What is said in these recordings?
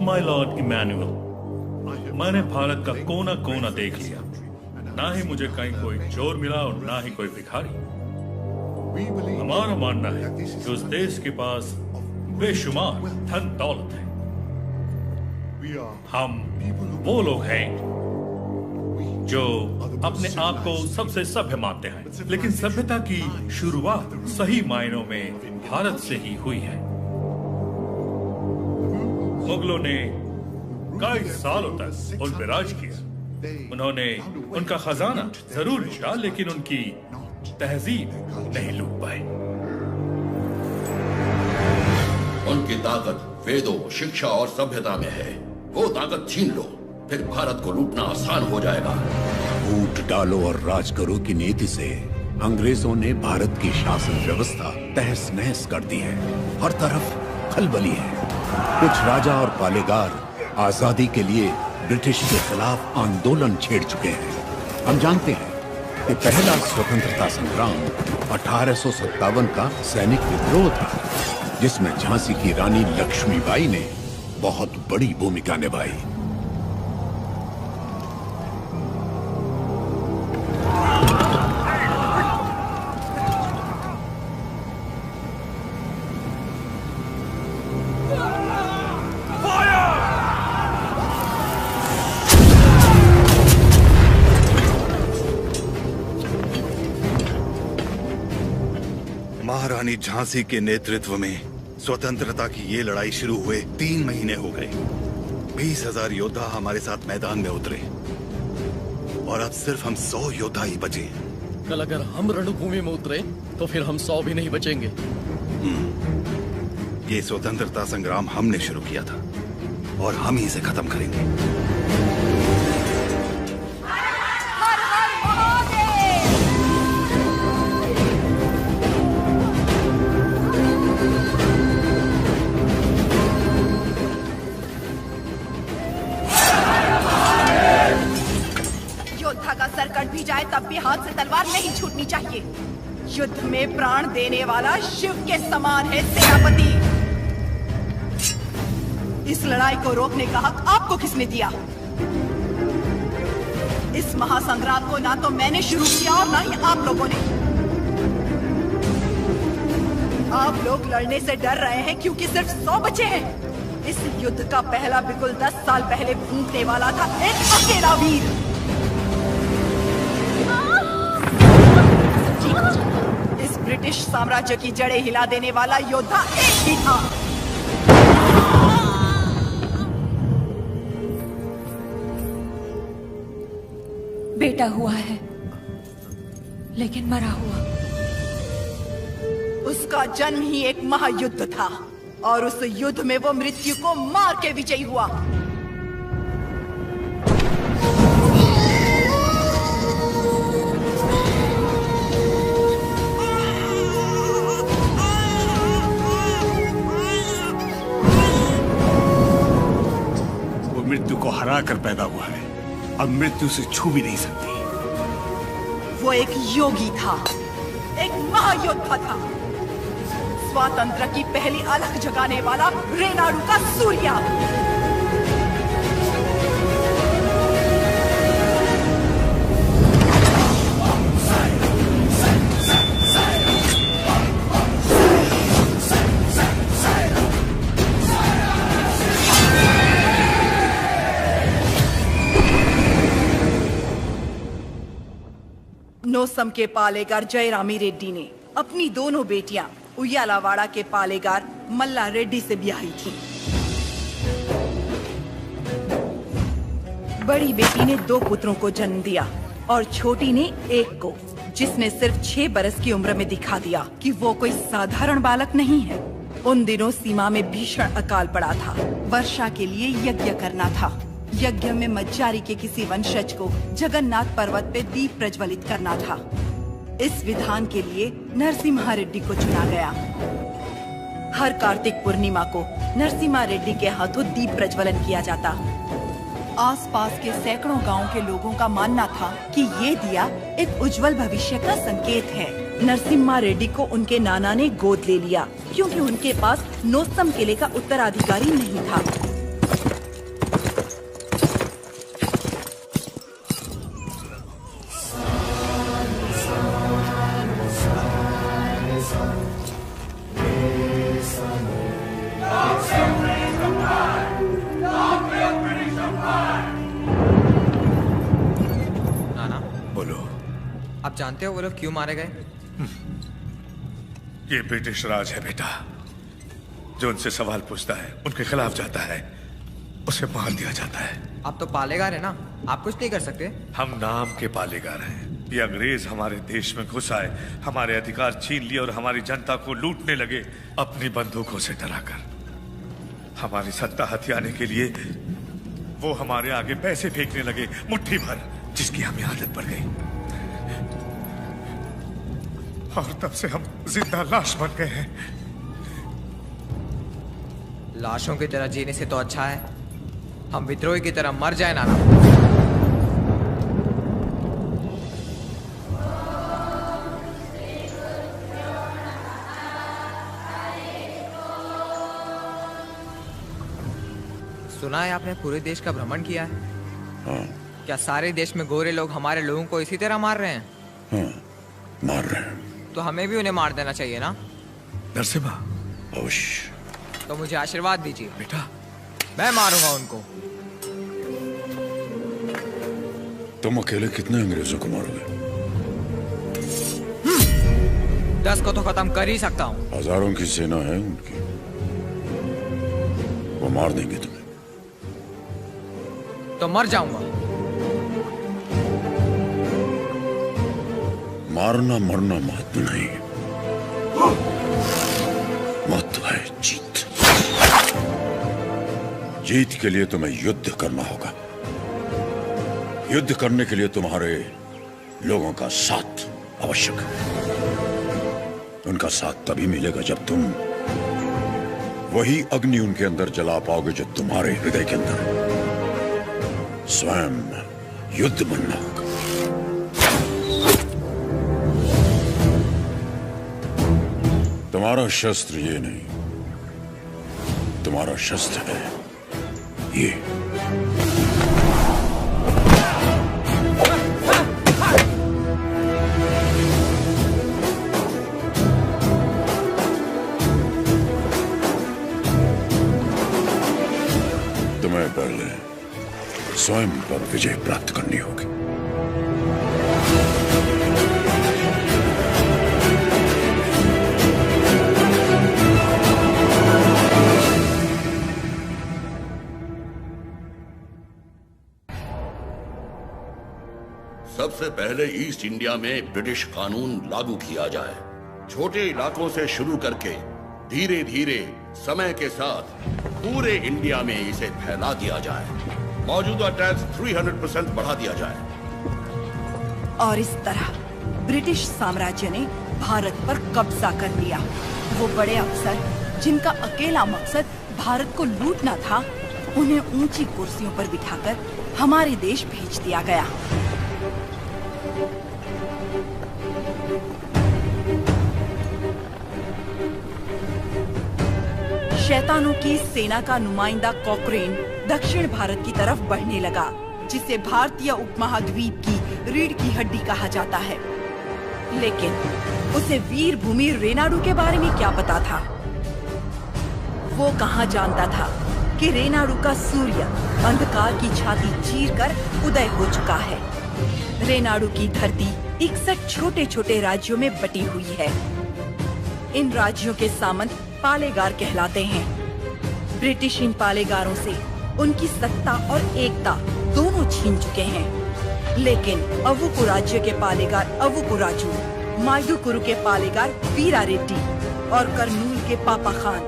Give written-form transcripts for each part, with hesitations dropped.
My Lord Emmanuel, मैंने भारत का कोना कोना देख लिया। ना ही मुझे कहीं कोई चोर मिला और ना ही कोई भिखारी। हमारा मानना है कि उस देश के पास बेशुमार धन दौलत है। हम वो लोग हैं जो अपने आप को सबसे सभ्य मानते हैं, लेकिन सभ्यता की शुरुआत सही मायनों में भारत से ही हुई है। मुगलों ने कई सालों तक उन पर राज किया। उन्होंने उनका खजाना जरूर लूटा, लेकिन उनकी तहजीब नहीं लूट पाए। उनकी ताकत वेदों, शिक्षा और सभ्यता में है। वो ताकत छीन लो, फिर भारत को लूटना आसान हो जाएगा। फूट डालो और राज करो की नीति से अंग्रेजों ने भारत की शासन व्यवस्था तहस नहस कर दी है। हर तरफ खलबली है। कुछ राजा और पालेगार आजादी के लिए ब्रिटिश के खिलाफ आंदोलन छेड़ चुके हैं। हम जानते हैं कि पहला स्वतंत्रता संग्राम 1857 का सैनिक विद्रोह था, जिसमें झांसी की रानी लक्ष्मीबाई ने बहुत बड़ी भूमिका निभाई। महारानी झांसी के नेतृत्व में स्वतंत्रता की ये लड़ाई शुरू हुए 3 महीने हो गए। 20,000 योद्धा हमारे साथ मैदान में उतरे और अब सिर्फ हम 100 योद्धा ही बचे हैं। कल अगर हम रणभूमि में उतरे तो फिर हम 100 भी नहीं बचेंगे। ये स्वतंत्रता संग्राम हमने शुरू किया था और हम ही इसे खत्म करेंगे। कट भी जाए तब भी हाथ से तलवार नहीं छूटनी चाहिए। युद्ध में प्राण देने वाला शिव के समान है सेनापति। इस लड़ाई को रोकने का हक आपको किसने दिया? इस महासंग्राम को ना तो मैंने शुरू किया और ना ही आप लोगों ने। आप लोग लड़ने से डर रहे हैं क्योंकि सिर्फ 100 बचे हैं। इस युद्ध का पहला बिगुल 10 साल पहले फूंकने वाला था एक अकेला वीर। इस ब्रिटिश साम्राज्य की जड़ें हिला देने वाला योद्धा एक ही था। बेटा हुआ है, लेकिन मरा हुआ। उसका जन्म ही एक महायुद्ध था और उस युद्ध में वो मृत्यु को मार के विजयी हुआ। मृत्यु को हरा कर पैदा हुआ है, अब मृत्यु से छू भी नहीं सकती। वो एक योगी था, एक महायोद्धा था, स्वातंत्र की पहली अलख जगाने वाला रेनाडू का सूर्या। नोसम के पालेगार जयरामी रेड्डी ने अपनी दोनों बेटियां उयालावाड़ा के पालेगार मल्ला रेड्डी से ब्याही थी। बड़ी बेटी ने 2 पुत्रों को जन्म दिया और छोटी ने एक को, जिसने सिर्फ 6 बरस की उम्र में दिखा दिया कि वो कोई साधारण बालक नहीं है। उन दिनों सीमा में भीषण अकाल पड़ा था। वर्षा के लिए यज्ञ करना था। यज्ञ में मज्जारी के किसी वंशज को जगन्नाथ पर्वत पे दीप प्रज्वलित करना था। इस विधान के लिए नरसिम्हा रेड्डी को चुना गया। हर कार्तिक पूर्णिमा को नरसिम्हा रेड्डी के हाथों दीप प्रज्वलन किया जाता। आसपास के सैकड़ों गांवों के लोगों का मानना था कि ये दिया एक उज्जवल भविष्य का संकेत है। नरसिम्हा रेड्डी को उनके नाना ने गोद ले लिया क्योंकि उनके पास नोसम किले का उत्तराधिकारी नहीं था। आप जानते हो वो लोग क्यों मारे गए? ये ब्रिटिश राज है बेटा। जो उनसे सवाल पूछता है, उनके खिलाफ जाता है, उसे मार दिया जाता है। आप तो पालेगार है ना, आप कुछ नहीं कर सकते? हम नाम के पालेगार हैं। ये अंग्रेज हमारे देश में घुस आए, हमारे अधिकार छीन लिए और हमारी जनता को लूटने लगे अपनी बंदूकों से डराकर। हमारी सत्ता हथियाने के लिए वो हमारे आगे पैसे फेंकने लगे, मुट्ठी भर, जिसकी हमें आदत पड़ गई। और तब से हम जिंदा लाश बन गए हैं। लाशों की तरह जीने से तो अच्छा है हम विद्रोही की तरह मर जाए ना। सुना है आपने पूरे देश का भ्रमण किया है? हाँ। क्या सारे देश में गोरे लोग हमारे लोगों को इसी तरह मार रहे हैं? हाँ, मार रहे हैं। तो हमें भी उन्हें मार देना चाहिए ना? नरसिम्हा, अवश्य। तो मुझे आशीर्वाद दीजिए बेटा। मैं मारूंगा उनको। तुम अकेले कितने अंग्रेजों को मारोगे? 10 को तो खत्म कर ही सकता हूँ। हजारों की सेना है उनकी, वो मार देंगे तुम्हें। तो मर जाऊंगा। मारना मरना महत्व नहीं, महत्व है जीत। जीत के लिए तुम्हें युद्ध करना होगा। युद्ध करने के लिए तुम्हारे लोगों का साथ आवश्यक है। उनका साथ तभी मिलेगा जब तुम वही अग्नि उनके अंदर जला पाओगे जो तुम्हारे हृदय के अंदर। स्वयं युद्ध बनना होगा। तुम्हारा शस्त्र ये नहीं, तुम्हारा शस्त्र है ये। तुम्हें पहले स्वयं पर विजय प्राप्त करनी होगी। सबसे पहले ईस्ट इंडिया में ब्रिटिश कानून लागू किया जाए। छोटे इलाकों से शुरू करके धीरे धीरे समय के साथ पूरे इंडिया में इसे फैला दिया जाए। मौजूदा टैक्स 300% बढ़ा दिया जाए। और इस तरह ब्रिटिश साम्राज्य ने भारत पर कब्जा कर लिया। वो बड़े अफसर जिनका अकेला मकसद भारत को लूटना था, उन्हें ऊंची कुर्सियों पर बिठाकर हमारे देश भेज दिया गया। शैतानों की सेना का नुमाइंदा कॉकरेन दक्षिण भारत की तरफ बढ़ने लगा, जिसे भारतीय उपमहाद्वीप की रीढ़ की हड्डी कहा जाता है। लेकिन उसे वीर भूमि रेनाडू के बारे में क्या पता था? वो कहाँ जानता था कि रेनाडू का सूर्य अंधकार की छाती चीरकर उदय हो चुका है। रेनाडू की धरती 61 छोटे छोटे राज्यों में बटी हुई है। इन राज्यों के सामंत पालेगार कहलाते हैं। ब्रिटिश इन पालेगारों से उनकी सत्ता और एकता दोनों छीन चुके हैं। लेकिन अवुकु राज्य के पालेगार अवुकु राजू, माइदुकुरु के पालेगार वीरा रेड्डी और कर्नूल के पापा खान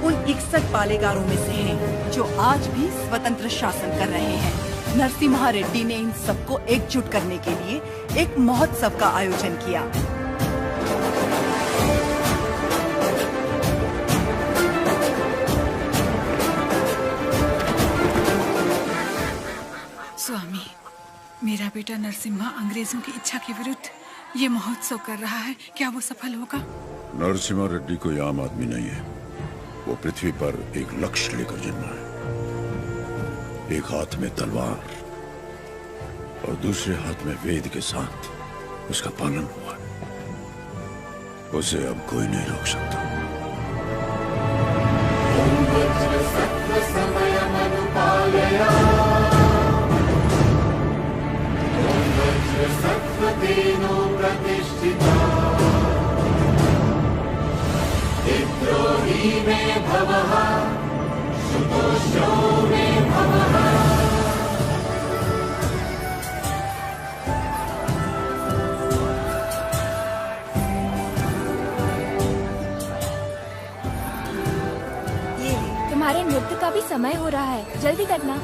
उन 61 पालेगारों में से हैं जो आज भी स्वतंत्र शासन कर रहे हैं। नरसिम्हा रेड्डी ने इन सबको एकजुट करने के लिए एक महोत्सव का आयोजन किया। स्वामी, मेरा बेटा नरसिम्हा अंग्रेजों की इच्छा के विरुद्ध ये महोत्सव कर रहा है, क्या वो सफल होगा? नरसिम्हा रेड्डी कोई आम आदमी नहीं है। वो पृथ्वी पर एक लक्ष्य लेकर जन्मा है। एक हाथ में तलवार और दूसरे हाथ में वेद के साथ उसका पालन हुआ। उसे अब कोई नहीं रोक सकता। सत्व तुम्हारे नृत्य का भी समय हो रहा है, जल्दी करना।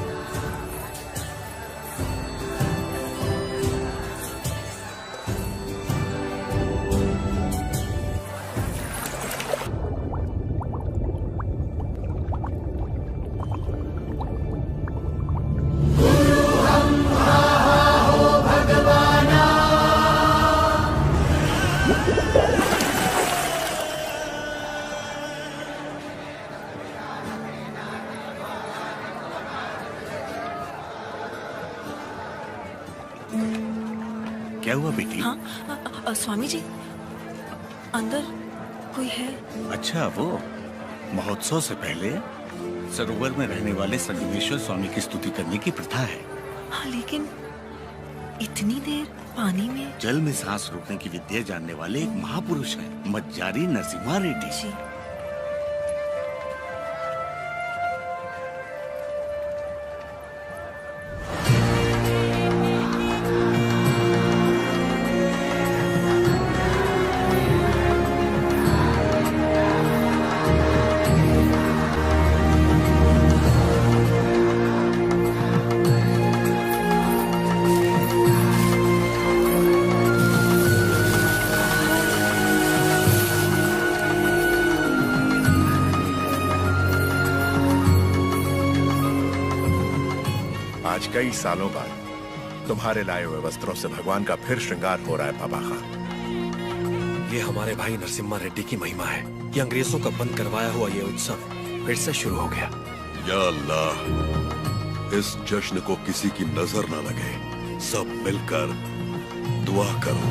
क्या हुआ बेटी? हाँ, स्वामी जी, अंदर कोई है? अच्छा, वो महोत्सव से पहले सरोवर में रहने वाले संगमेश्वर स्वामी की स्तुति करने की प्रथा है। हाँ, लेकिन इतनी देर पानी में? जल में सांस रोकने की विद्या जानने वाले एक महापुरुष हैं, मज्जारी नरसिम्हा रेड्डी जी। आज कई सालों बाद तुम्हारे लाए हुए वस्त्रों से भगवान का फिर श्रृंगार हो रहा है बाबा खान। ये हमारे भाई नरसिम्हा रेड्डी की महिमा है। ये अंग्रेजों का बंद करवाया हुआ ये उत्सव फिर से शुरू हो गया। या अल्लाह, इस जश्न को किसी की नजर ना लगे। सब मिलकर दुआ करो।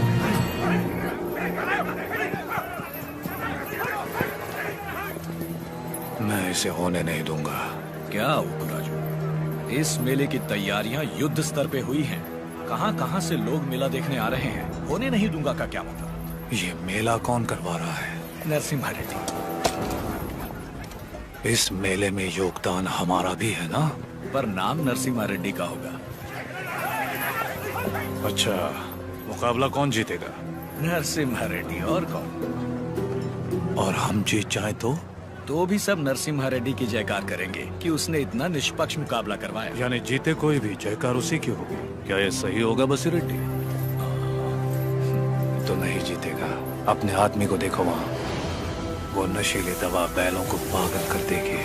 मैं इसे होने नहीं दूंगा। क्या उपराजू, इस मेले की तैयारियां युद्ध स्तर पे हुई हैं। कहां-कहां से लोग मेला देखने आ रहे हैं। होने नहीं दूंगा का क्या मतलब? ये मेला कौन करवा रहा है? नरसिम्हा रेड्डी। इस मेले में योगदान हमारा भी है ना? पर नाम नरसिम्हा रेड्डी का होगा। अच्छा, मुकाबला कौन जीतेगा? नरसिम्हा रेड्डी, और कौन? और हम जीत जाए तो भी सब नरसिम्हा रेड्डी की जयकार करेंगे कि उसने इतना निष्पक्ष मुकाबला करवाया। यानी जीते कोई भी जयकार उसी की होगी। क्या ये सही होगा बसी रेड्डी? तो नहीं जीतेगा। अपने आदमी को देखो वहाँ, वो नशीली दवा बैलों को पागल कर देगी।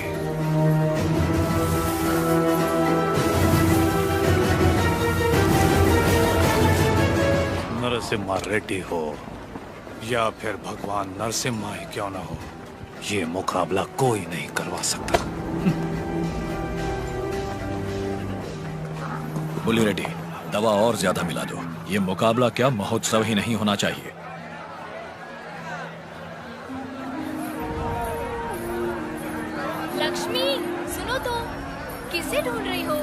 नरसिम्हा रेड्डी हो या फिर भगवान नरसिम्हा ही क्यों ना हो, ये मुकाबला कोई नहीं करवा सकता। बोली रेड्डी, दवा और ज्यादा मिला दो। ये मुकाबला क्या महोत्सव ही नहीं होना चाहिए। लक्ष्मी, सुनो तो, किसे ढूंढ रही हो?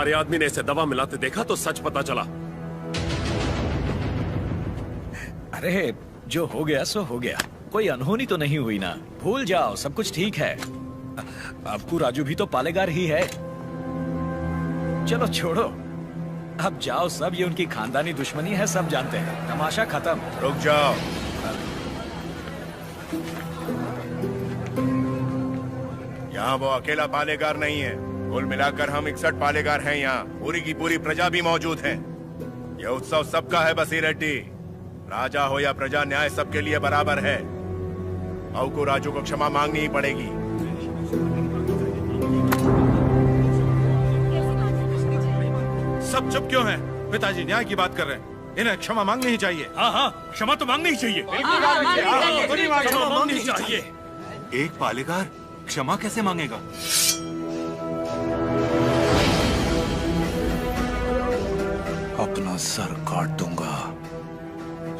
हमारे आदमी ने इसे दवा मिलाते देखा तो सच पता चला। अरे जो हो गया सो हो गया, कोई अनहोनी तो नहीं हुई ना। भूल जाओ, सब कुछ ठीक है। अबकू राजू भी तो पालेगार ही है। चलो छोड़ो, अब जाओ सब, ये उनकी खानदानी दुश्मनी है, सब जानते हैं। तमाशा खत्म। रुक जाओ। यहाँ वो अकेला पालेगार नहीं है, कुल मिलाकर हम 61 पालेगार हैं। यहाँ पूरी की पूरी प्रजा भी मौजूद है। यह उत्सव सबका है बसी रेड्डी। राजा हो या प्रजा, न्याय सबके लिए बराबर है। अवकू राजू को क्षमा मांगनी ही पड़ेगी। सब चुप क्यों हैं? पिताजी न्याय की बात कर रहे हैं, इन्हें क्षमा मांगनी ही चाहिए। हाँ हाँ, क्षमा तो मांगनी ही चाहिए। क्षमा मांगनी ही चाहिए। एक पालेगार क्षमा कैसे मांगेगा? अपना सर काट दूंगा,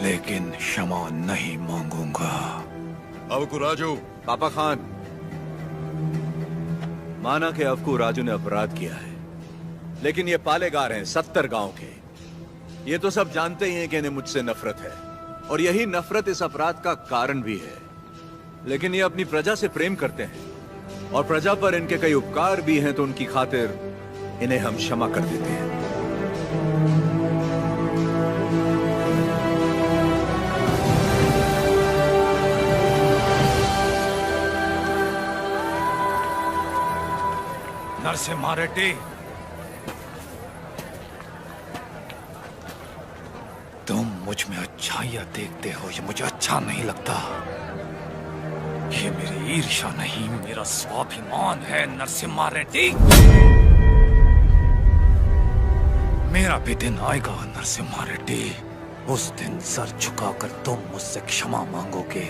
लेकिन क्षमा नहीं मांगूंगा। अवकू राजू। पापा खान, माना कि अवकू राजू ने अपराध किया है, लेकिन ये पालेगार हैं 70 गांव के। ये तो सब जानते ही हैं कि इन्हें मुझसे नफरत है, और यही नफरत इस अपराध का कारण भी है। लेकिन ये अपनी प्रजा से प्रेम करते हैं, और प्रजा पर इनके कई उपकार भी हैं, तो उनकी खातिर इन्हें हम क्षमा कर देते हैं। नरसिम्हा रेड्डी, तुम मुझ में अच्छाइयां देखते हो, ये मुझे अच्छा नहीं लगता। ये मेरी ईर्ष्या नहीं, मेरा स्वाभिमान है नरसिम्हा रेड्डी। मेरा भी दिन आएगा नरसिम्हा रेड्डी, उस दिन सर झुकाकर तुम मुझसे क्षमा मांगोगे।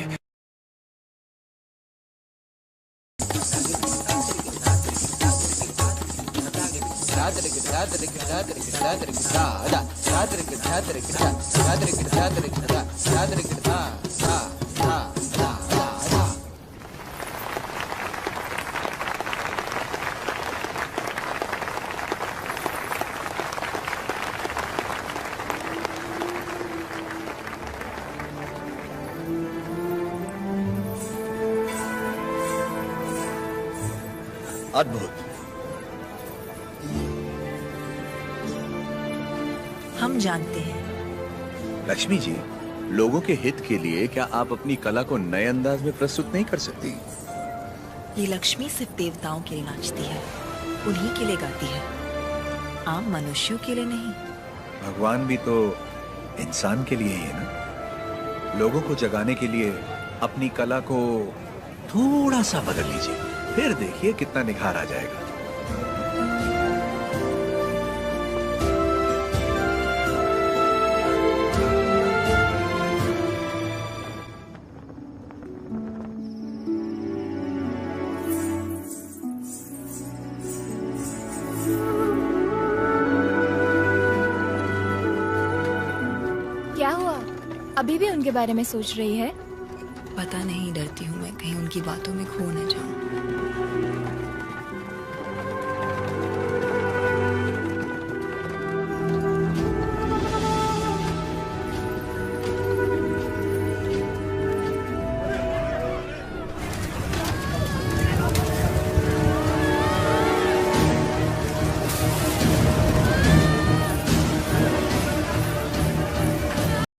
अद्भुत। हम जानते हैं। लक्ष्मी जी, लोगों के हित के लिए क्या आप अपनी कला को नए अंदाज में प्रस्तुत नहीं कर सकती? ये लक्ष्मी सिर्फ देवताओं के लिए नाचती है, उन्हीं के लिए गाती है, आम मनुष्यों के लिए नहीं। भगवान भी तो इंसान के लिए ही है ना। लोगों को जगाने के लिए अपनी कला को थोड़ा सा बदल लीजिए, फिर देखिए कितना निखार आ जाएगा। क्या हुआ? अभी भी उनके बारे में सोच रही है? पता नहीं, डरती हूँ मैं कहीं उनकी बातों में खो न जाऊं।